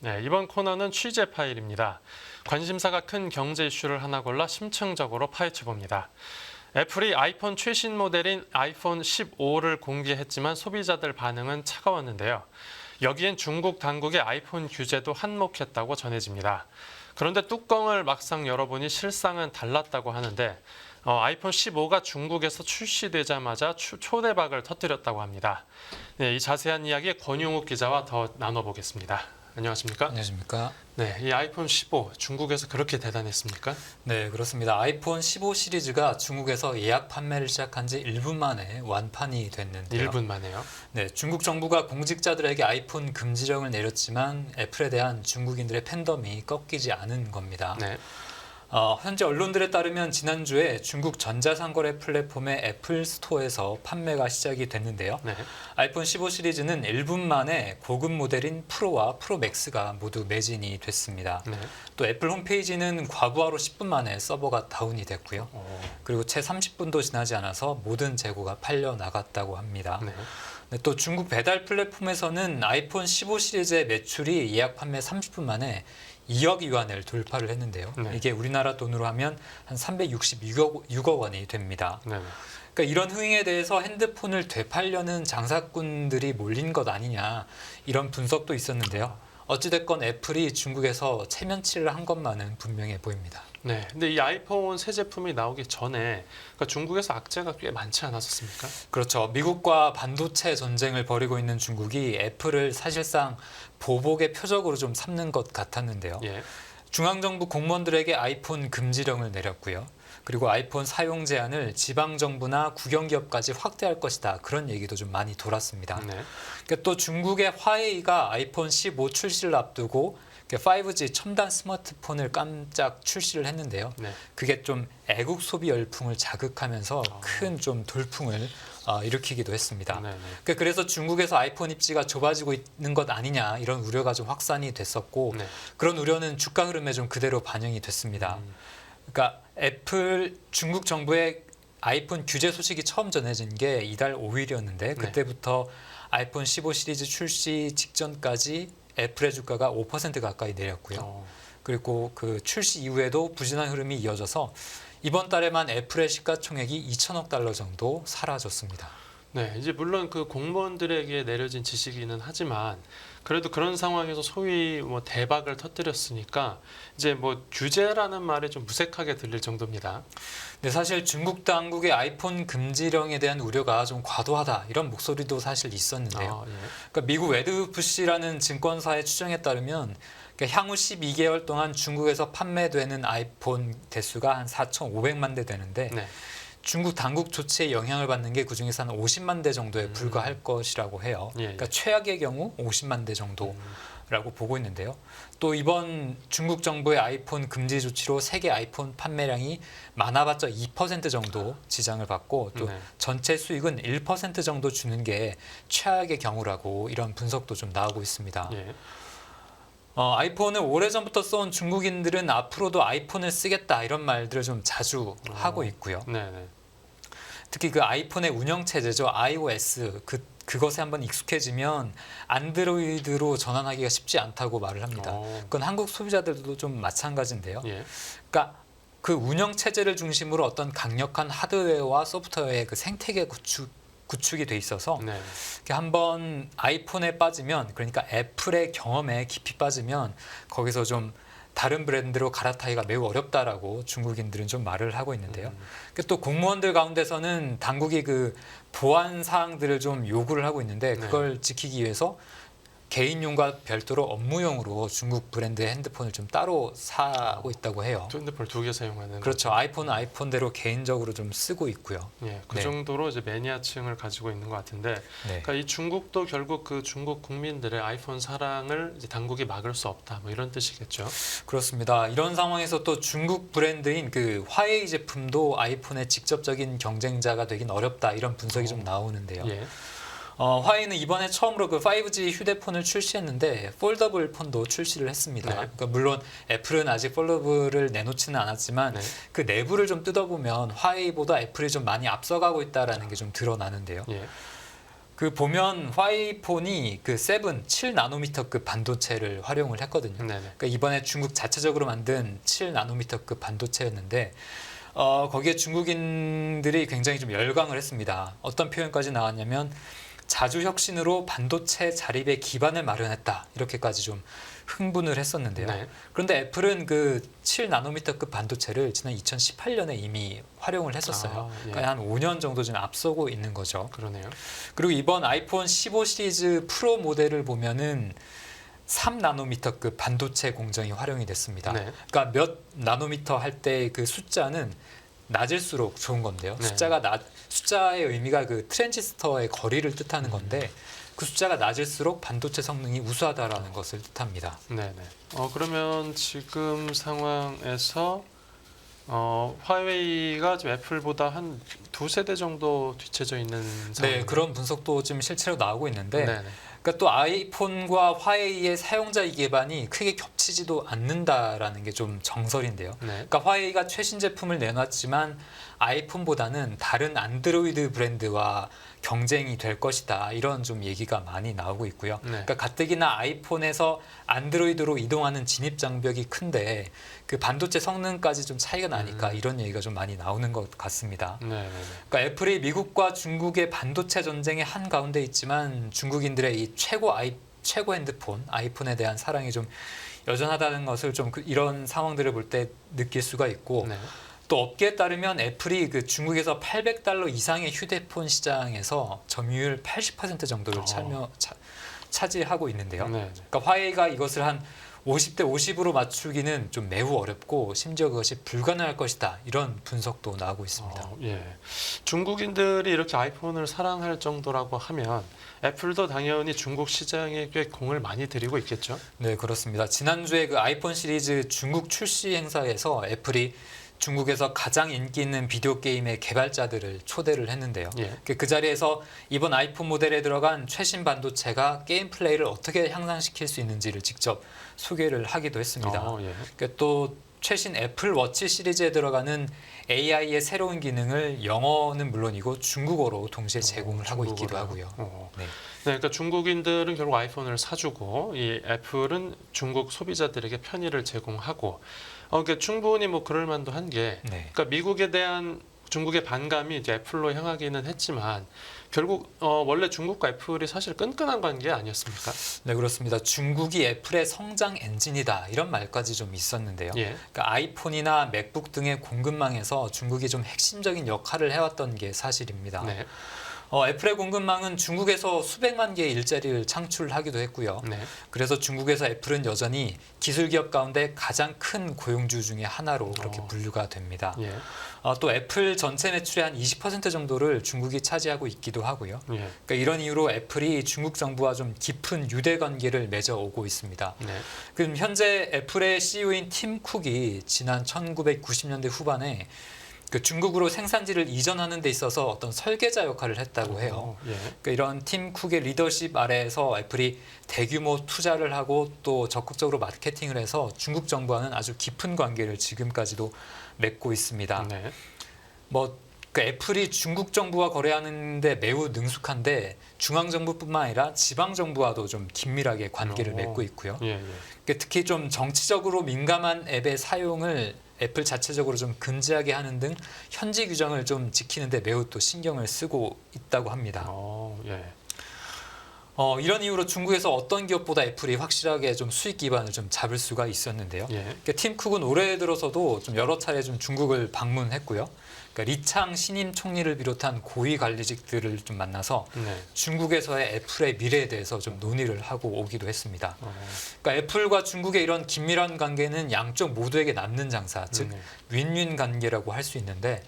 네, 이번 코너는 취재 파일입니다. 관심사가 큰 경제 이슈를 하나 골라 심층적으로 파헤쳐 봅니다. 애플이 아이폰 최신 모델인 아이폰 15를 공개했지만 소비자들 반응은 차가웠는데요. 여기엔 중국 당국의 아이폰 규제도 한몫했다고 전해집니다. 그런데 뚜껑을 막상 열어보니 실상은 달랐다고 하는데 아이폰 15가 중국에서 출시되자마자 초대박을 터뜨렸다고 합니다. 네, 이 자세한 이야기 권용욱 기자와 더 나눠보겠습니다. 안녕하십니까? 안녕하십니까? 네, 이 아이폰 15 중국에서 그렇게 대단했습니까? 네, 그렇습니다. 아이폰 15 시리즈가 중국에서 예약 판매를 시작한 지 1분 만에 완판이 됐는데요. 1분 만에요? 네, 중국 정부가 공직자들에게 아이폰 금지령을 내렸지만 애플에 대한 중국인들의 팬덤이 꺾이지 않은 겁니다. 네. 현재 언론들에 따르면 지난주에 중국 전자상거래 플랫폼의 애플 스토어에서 판매가 시작이 됐는데요. 네. 아이폰 15 시리즈는 1분 만에 고급 모델인 프로와 프로 맥스가 모두 매진이 됐습니다. 네. 또 애플 홈페이지는 과부하로 10분 만에 서버가 다운이 됐고요. 그리고 채 30분도 지나지 않아서 모든 재고가 팔려 나갔다고 합니다. 네. 네, 또 중국 배달 플랫폼에서는 아이폰 15 시리즈의 매출이 예약 판매 30분 만에 2억 위안을 돌파를 했는데요. 네. 이게 우리나라 돈으로 하면 한 366억 원이 됩니다. 네. 그러니까 이런 흥행에 대해서 핸드폰을 되팔려는 장사꾼들이 몰린 것 아니냐 이런 분석도 있었는데요. 어찌됐건 애플이 중국에서 체면치를 한 것만은 분명해 보입니다. 네. 근데 이 아이폰 새 제품이 나오기 전에 그러니까 중국에서 악재가 꽤 많지 않았었습니까? 그렇죠. 미국과 반도체 전쟁을 벌이고 있는 중국이 애플을 사실상 보복의 표적으로 좀 삼는 것 같았는데요. 예. 중앙정부 공무원들에게 아이폰 금지령을 내렸고요. 그리고 아이폰 사용 제한을 지방정부나 국영기업까지 확대할 것이다. 그런 얘기도 좀 많이 돌았습니다. 네. 그러니까 또 중국의 화웨이가 아이폰 15 출시를 앞두고 5G 첨단 스마트폰을 깜짝 출시를 했는데요. 네. 그게 좀 애국 소비 열풍을 자극하면서 큰 좀 돌풍을 일으키기도 했습니다. 네. 그러니까 그래서 중국에서 아이폰 입지가 좁아지고 있는 것 아니냐 이런 우려가 좀 확산이 됐었고 네. 그런 우려는 주가 흐름에 좀 그대로 반영이 됐습니다. 그러니까 애플 중국 정부의 아이폰 규제 소식이 처음 전해진 게 이달 5일이었는데 그때부터 아이폰 15 시리즈 출시 직전까지 애플의 주가가 5% 가까이 내렸고요. 그리고 그 출시 이후에도 부진한 흐름이 이어져서 이번 달에만 애플의 시가총액이 2천억 달러 정도 사라졌습니다. 네, 이제 물론 그 공무원들에게 내려진 지시기는 하지만 그래도 그런 상황에서 소위 뭐 대박을 터뜨렸으니까 이제 뭐 규제라는 말이 좀 무색하게 들릴 정도입니다. 근데 사실 중국 당국의 아이폰 금지령에 대한 우려가 좀 과도하다 이런 목소리도 사실 있었는데요. 예. 그러니까 미국 웨드푸시라는 증권사의 추정에 따르면 그러니까 향후 12개월 동안 중국에서 판매되는 아이폰 대수가 한 4,500만 대 되는데 네. 중국 당국 조치에 영향을 받는 게 그중에서 한 50만 대 정도에 불과할 것이라고 해요. 예. 그러니까 최악의 경우 50만 대 정도라고 보고 있는데요. 또 이번 중국 정부의 아이폰 금지 조치로 세계 아이폰 판매량이 많아봤자 2% 정도 지장을 받고 또 네. 전체 수익은 1% 정도 주는 게 최악의 경우라고 이런 분석도 좀 나오고 있습니다. 예. 아이폰을 오래전부터 써온 중국인들은 앞으로도 아이폰을 쓰겠다 이런 말들을 좀 자주 하고 있고요. 네. 특히 그 아이폰의 운영 체제죠. iOS 그것에 한번 익숙해지면 안드로이드로 전환하기가 쉽지 않다고 말을 합니다. 그건 한국 소비자들도 좀 마찬가지인데요. 예. 그러니까 그 운영 체제를 중심으로 어떤 강력한 하드웨어와 소프트웨어의 그 생태계 구축이 돼 있어서 네. 한번 아이폰에 빠지면 그러니까 애플의 경험에 깊이 빠지면 거기서 좀 다른 브랜드로 갈아타기가 매우 어렵다라고 중국인들은 좀 말을 하고 있는데요. 또 공무원들 가운데서는 당국이 그 보안 사항들을 좀 요구를 하고 있는데 그걸 지키기 위해서 개인용과 별도로 업무용으로 중국 브랜드의 핸드폰을 좀 따로 사고 있다고 해요. 핸드폰 2개 사용하는. 그렇죠. 아이폰은 아이폰대로 개인적으로 좀 쓰고 있고요. 예, 그 네. 정도로 이제 매니아층을 가지고 있는 것 같은데, 네. 그러니까 이 중국도 결국 그 중국 국민들의 아이폰 사랑을 이제 당국이 막을 수 없다, 뭐 이런 뜻이겠죠. 그렇습니다. 이런 상황에서 또 중국 브랜드인 그 화웨이 제품도 아이폰의 직접적인 경쟁자가 되긴 어렵다 이런 분석이 좀 나오는데요. 예. 화웨이는 이번에 처음으로 그 5G 휴대폰을 출시했는데 폴더블 폰도 출시를 했습니다. 네. 그러니까 물론 애플은 아직 폴더블을 내놓지는 않았지만 그 내부를 좀 뜯어보면 화웨이보다 애플이 좀 많이 앞서가고 있다라는 게 좀 드러나는데요. 예. 그 보면 화이폰이 그 7나노미터급 반도체를 활용을 했거든요. 네네. 그러니까 이번에 중국 자체적으로 만든 7나노미터급 반도체였는데 거기에 중국인들이 굉장히 좀 열광을 했습니다. 어떤 표현까지 나왔냐면 자주 혁신으로 반도체 자립의 기반을 마련했다. 이렇게까지 좀 흥분을 했었는데요. 네. 그런데 애플은 그 7나노미터급 반도체를 지난 2018년에 이미 활용을 했었어요. 예. 그러니까 한 5년 정도 좀 앞서고 있는 거죠. 그러네요. 그리고 이번 아이폰 15 시리즈 프로 모델을 보면은 3나노미터급 반도체 공정이 활용이 됐습니다. 네. 그러니까 몇 나노미터 할 때 그 숫자는 낮을수록 좋은 건데요. 네. 숫자의 의미가 그 트랜지스터의 거리를 뜻하는 건데 그 숫자가 낮을수록 반도체 성능이 우수하다라는 것을 뜻합니다. 네네. 그러면 지금 상황에서 화웨이가 좀 애플보다 한 두세 대 정도 뒤쳐져 있는 상황. 네, 그런 분석도 지금 실제로 나오고 있는데 네네. 그러니까 또 아이폰과 화웨이의 사용자 기반이 크게 겹치지도 않는다라는 게 좀 정설인데요. 네. 그러니까 화웨이가 최신 제품을 내놨지만 아이폰보다는 다른 안드로이드 브랜드와 경쟁이 될 것이다. 이런 좀 얘기가 많이 나오고 있고요. 네. 그러니까 가뜩이나 아이폰에서 안드로이드로 이동하는 진입 장벽이 큰데 그 반도체 성능까지 좀 차이가 나니까 이런 얘기가 좀 많이 나오는 것 같습니다. 네네네. 그러니까 애플이 미국과 중국의 반도체 전쟁의 한 가운데 있지만 중국인들의 이 최고 핸드폰 아이폰에 대한 사랑이 좀 여전하다는 것을 좀 이런 상황들을 볼 때 느낄 수가 있고 네. 또 업계에 따르면 애플이 그 중국에서 $800 이상의 휴대폰 시장에서 점유율 80% 정도를 차지하고 있는데요. 네. 그러니까 화웨이가 이것을 한 50대 50으로 맞추기는 좀 매우 어렵고 심지어 그것이 불가능할 것이다. 이런 분석도 나오고 있습니다. 예. 중국인들이 이렇게 아이폰을 사랑할 정도라고 하면 애플도 당연히 중국 시장에 꽤 공을 많이 들이고 있겠죠. 네, 그렇습니다. 지난주에 그 아이폰 시리즈 중국 출시 행사에서 애플이 중국에서 가장 인기 있는 비디오 게임의 개발자들을 초대를 했는데요. 예. 그 자리에서 이번 아이폰 모델에 들어간 최신 반도체가 게임 플레이를 어떻게 향상시킬 수 있는지를 직접 소개를 하기도 했습니다. 예. 또 최신 애플 워치 시리즈에 들어가는 AI의 새로운 기능을 영어는 물론이고 중국어로 동시에 제공을 하고 있기도 하고요. 네. 네, 그러니까 중국인들은 결국 아이폰을 사주고 이 애플은 중국 소비자들에게 편의를 제공하고 그러니까 충분히 뭐 그럴 만도 한 게 네. 그러니까 미국에 대한 중국의 반감이 이제 애플로 향하기는 했지만 결국 원래 중국과 애플이 사실 끈끈한 관계 아니었습니까? 네, 그렇습니다. 중국이 애플의 성장 엔진이다 이런 말까지 좀 있었는데요. 예. 그러니까 아이폰이나 맥북 등의 공급망에서 중국이 좀 핵심적인 역할을 해왔던 게 사실입니다. 네. 애플의 공급망은 중국에서 수백만 개의 일자리를 창출하기도 했고요. 네. 그래서 중국에서 애플은 여전히 기술 기업 가운데 가장 큰 고용주 중에 하나로 그렇게 분류가 됩니다. 예. 또 애플 전체 매출의 한 20% 정도를 중국이 차지하고 있기도 하고요. 예. 그러니까 이런 이유로 애플이 중국 정부와 좀 깊은 유대 관계를 맺어오고 있습니다. 네. 그럼 현재 애플의 CEO인 팀 쿡이 지난 1990년대 후반에 그 중국으로 생산지를 이전하는 데 있어서 어떤 설계자 역할을 했다고 해요. 예. 그러니까 이런 팀 쿡의 리더십 아래에서 애플이 대규모 투자를 하고 또 적극적으로 마케팅을 해서 중국 정부와는 아주 깊은 관계를 지금까지도 맺고 있습니다. 네. 그 애플이 중국 정부와 거래하는데 매우 능숙한데 중앙 정부뿐만 아니라 지방 정부와도 좀 긴밀하게 관계를 맺고 있고요. 예. 그러니까 특히 좀 정치적으로 민감한 앱의 사용을 애플 자체적으로 좀 금지하게 하는 등 현지 규정을 좀 지키는데 매우 또 신경을 쓰고 있다고 합니다. 예. 이런 이유로 중국에서 어떤 기업보다 애플이 확실하게 좀 수익 기반을 좀 잡을 수가 있었는데요. 예. 그러니까 팀 쿡은 올해 들어서도 좀 여러 차례 좀 중국을 방문했고요. 그러니까 리창 신임 총리를 비롯한 고위 관리직들을 좀 만나서 네. 중국에서의 애플의 미래에 대해서 좀 논의를 하고 오기도 했습니다. 그러니까 애플과 중국의 이런 긴밀한 관계는 양쪽 모두에게 남는 장사, 즉 윈윈 관계라고 할 수 있는데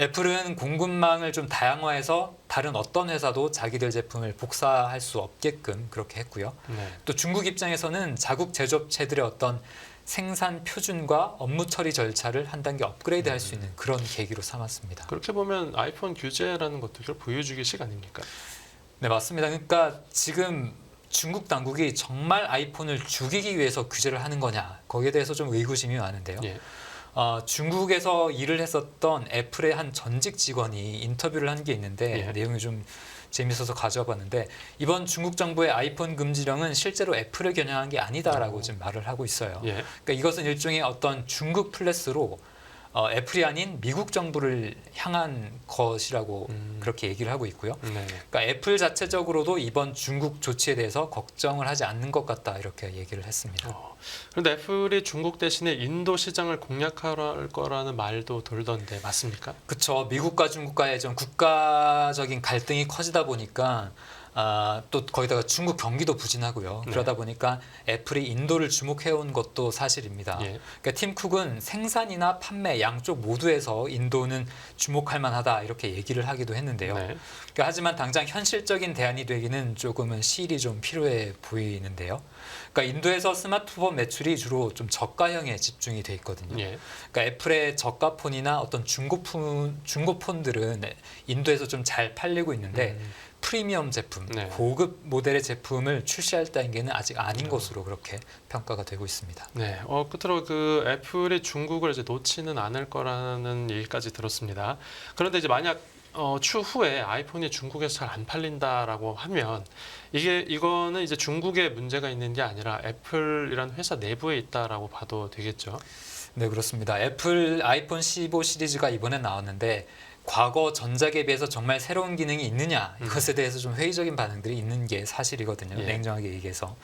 애플은 공급망을 좀 다양화해서 다른 어떤 회사도 자기들 제품을 복사할 수 없게끔 그렇게 했고요. 네. 또 중국 입장에서는 자국 제조업체들의 어떤 생산 표준과 업무 처리 절차를 한 단계 업그레이드 할 수 있는 그런 계기로 삼았습니다. 그렇게 보면 아이폰 규제라는 것도 결국 보여주기식 아닙니까? 네, 맞습니다. 그러니까 지금 중국 당국이 정말 아이폰을 죽이기 위해서 규제를 하는 거냐 거기에 대해서 좀 의구심이 많은데요. 예. 중국에서 일을 했었던 애플의 한 전직 직원이 인터뷰를 한 게 있는데 예. 내용이 좀 재밌어서 가져와 봤는데 이번 중국 정부의 아이폰 금지령은 실제로 애플을 겨냥한 게 아니다라고 지금 말을 하고 있어요. 예. 그러니까 이것은 일종의 어떤 중국 플래스로 애플이 아닌 미국 정부를 향한 것이라고 그렇게 얘기를 하고 있고요. 네. 그러니까 애플 자체적으로도 이번 중국 조치에 대해서 걱정을 하지 않는 것 같다 이렇게 얘기를 했습니다. 그런데 애플이 중국 대신에 인도 시장을 공략할 거라는 말도 돌던데 맞습니까? 그렇죠. 미국과 중국과의 좀 국가적인 갈등이 커지다 보니까 또 거기다가 중국 경기도 부진하고요. 네. 그러다 보니까 애플이 인도를 주목해온 것도 사실입니다. 예. 그러니까 팀 쿡은 생산이나 판매 양쪽 모두에서 인도는 주목할 만하다 이렇게 얘기를 하기도 했는데요. 네. 그러니까 하지만 당장 현실적인 대안이 되기는 조금은 시일이 좀 필요해 보이는데요. 그러니까 인도에서 스마트폰 매출이 주로 좀 저가형에 집중이 돼 있거든요. 예. 그러니까 애플의 저가폰이나 어떤 중고폰들은 인도에서 좀 잘 팔리고 있는데 프리미엄 제품, 네. 고급 모델의 제품을 출시할 단계는 아직 아닌 것으로 그렇게 평가가 되고 있습니다. 네. 끝으로 그 애플이 중국을 이제 놓지는 않을 거라는 얘기까지 들었습니다. 그런데 이제 만약 추후에 아이폰이 중국에서 잘 안 팔린다라고 하면 이거는 이제 중국에 문제가 있는 게 아니라 애플이라는 회사 내부에 있다라고 봐도 되겠죠. 네, 그렇습니다. 애플 아이폰 15 시리즈가 이번에 나왔는데 과거 전작에 비해서 정말 새로운 기능이 있느냐 이것에 대해서 좀 회의적인 반응들이 있는 게 사실이거든요. 예. 냉정하게 얘기해서.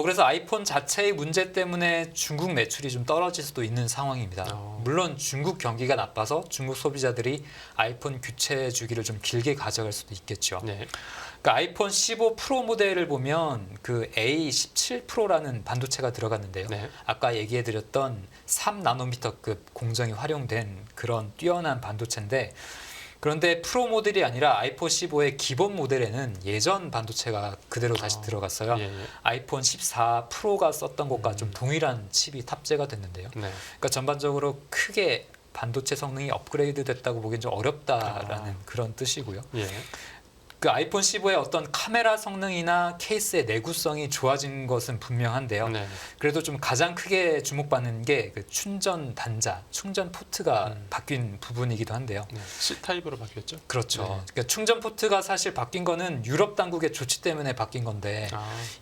그래서 아이폰 자체의 문제 때문에 중국 매출이 좀 떨어질 수도 있는 상황입니다. 물론 중국 경기가 나빠서 중국 소비자들이 아이폰 교체 주기를 좀 길게 가져갈 수도 있겠죠. 네. 그러니까 아이폰 15 프로 모델을 보면 그 A17 프로라는 반도체가 들어갔는데요. 네. 아까 얘기해드렸던 3나노미터급 공정이 활용된 그런 뛰어난 반도체인데 그런데 프로 모델이 아니라 아이폰 15의 기본 모델에는 예전 반도체가 그대로 다시 들어갔어요. 예, 예. 아이폰 14 프로가 썼던 것과 좀 동일한 칩이 탑재가 됐는데요. 네. 그러니까 전반적으로 크게 반도체 성능이 업그레이드 됐다고 보기엔 좀 어렵다라는 그런 뜻이고요. 예. 그 아이폰 15의 어떤 카메라 성능이나 케이스의 내구성이 좋아진 것은 분명한데요. 네. 그래도 좀 가장 크게 주목받는 게 그 충전 단자, 충전 포트가 바뀐 부분이기도 한데요. 네. C 타입으로 바뀌었죠. 그렇죠. 네. 그러니까 충전 포트가 사실 바뀐 거는 유럽 당국의 조치 때문에 바뀐 건데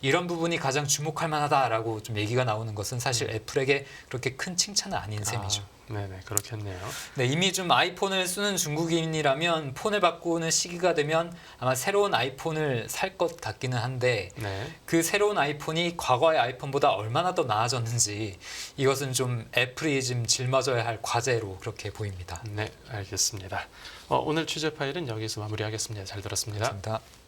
이런 부분이 가장 주목할 만하다라고 좀 얘기가 나오는 것은 사실 애플에게 그렇게 큰 칭찬은 아닌 셈이죠. 네네, 그렇겠네요. 네, 이미 좀 아이폰을 쓰는 중국인이라면 폰을 바꾸는 시기가 되면 아마 새로운 아이폰을 살 것 같기는 한데 네. 그 새로운 아이폰이 과거의 아이폰보다 얼마나 더 나아졌는지 이것은 좀 애플이 좀 짊어져야 할 과제로 그렇게 보입니다. 네, 알겠습니다. 오늘 취재 파일은 여기서 마무리하겠습니다. 잘 들었습니다. 감사합니다.